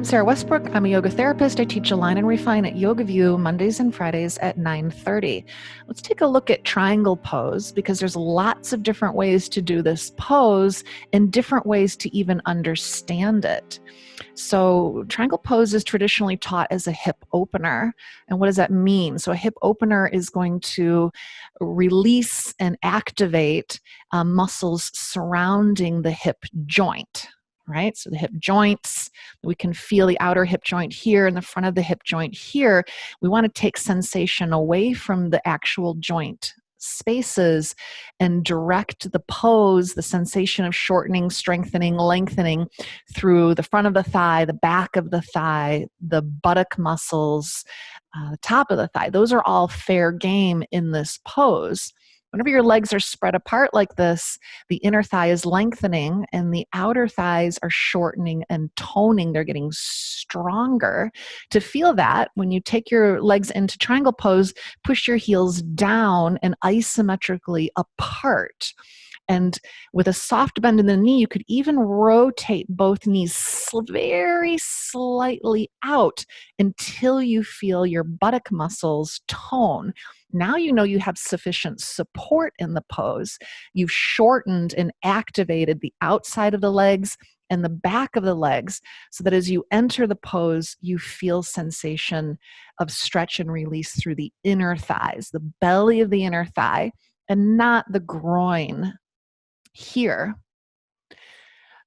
I'm Sarah Westbrook. I'm a yoga therapist. I teach Align and Refine at YogaView Mondays and Fridays at 9:30. Let's take a look at triangle pose because there's lots of different ways to do this pose and different ways to even understand it. So triangle pose is traditionally taught as a hip opener. And what does that mean? So a hip opener is going to release and activate muscles surrounding the hip joint. Right? So the hip joints, we can feel the outer hip joint here and the front of the hip joint here. We want to take sensation away from the actual joint spaces and direct the pose, the sensation of shortening, strengthening, lengthening through the front of the thigh, the back of the thigh, the buttock muscles, the top of the thigh. Those are all fair game in this pose. Whenever your legs are spread apart like this, the inner thigh is lengthening and the outer thighs are shortening and toning. They're getting stronger. To feel that, when you take your legs into triangle pose, push your heels down and isometrically apart. And with a soft bend in the knee, you could even rotate both knees very slightly out until you feel your buttock muscles tone. Now you know you have sufficient support in the pose. You've shortened and activated the outside of the legs and the back of the legs so that as you enter the pose, you feel sensation of stretch and release through the inner thighs, the belly of the inner thigh, and not the groin here.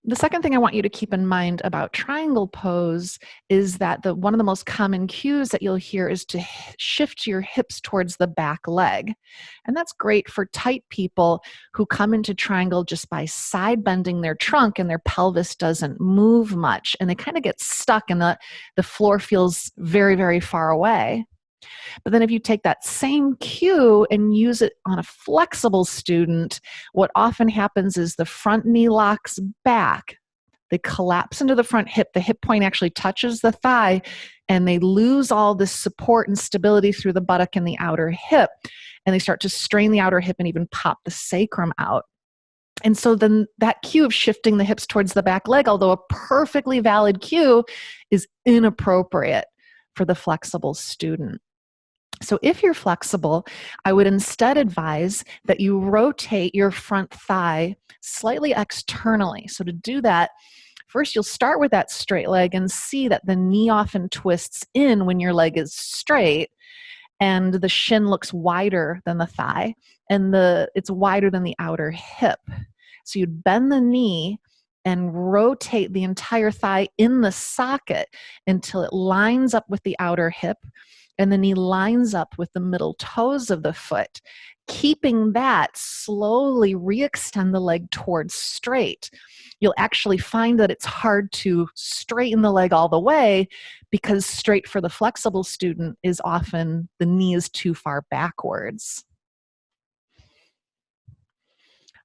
The second thing I want you to keep in mind about triangle pose is that one of the most common cues that you'll hear is to shift your hips towards the back leg. And that's great for tight people who come into triangle just by side bending their trunk and their pelvis doesn't move much. And they kind of get stuck and the floor feels very, very far away. But then if you take that same cue and use it on a flexible student, what often happens is the front knee locks back. They collapse into the front hip. The hip point actually touches the thigh, and they lose all this support and stability through the buttock and the outer hip. And they start to strain the outer hip and even pop the sacrum out. And so then that cue of shifting the hips towards the back leg, although a perfectly valid cue, is inappropriate for the flexible student. So if you're flexible, I would instead advise that you rotate your front thigh slightly externally. So to do that, first you'll start with that straight leg and see that the knee often twists in when your leg is straight and the shin looks wider than the thigh and it's wider than the outer hip. So you'd bend the knee and rotate the entire thigh in the socket until it lines up with the outer hip and the knee lines up with the middle toes of the foot. Keeping that, slowly re-extend the leg towards straight. You'll actually find that it's hard to straighten the leg all the way because straight for the flexible student is often the knee is too far backwards.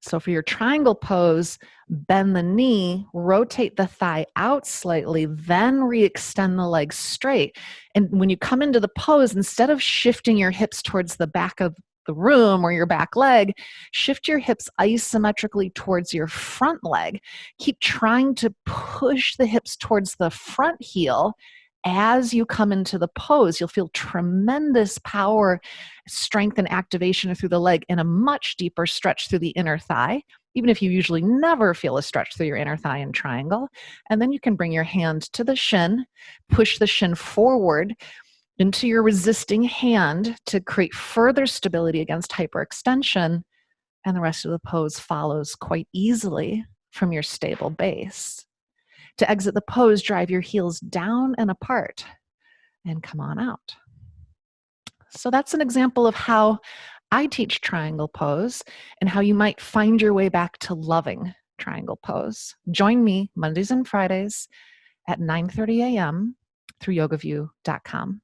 So for your triangle pose, bend the knee, rotate the thigh out slightly, then re-extend the leg straight. And when you come into the pose, instead of shifting your hips towards the back of the room or your back leg, shift your hips isometrically towards your front leg. Keep trying to push the hips towards the front heel. As you come into the pose, you'll feel tremendous power, strength, and activation through the leg and a much deeper stretch through the inner thigh, even if you usually never feel a stretch through your inner thigh in triangle. And then you can bring your hand to the shin, push the shin forward into your resisting hand to create further stability against hyperextension, and the rest of the pose follows quite easily from your stable base. To exit the pose, drive your heels down and apart and come on out. So that's an example of how I teach triangle pose and how you might find your way back to loving triangle pose. Join me Mondays and Fridays at 9:30 a.m. through yogaview.com.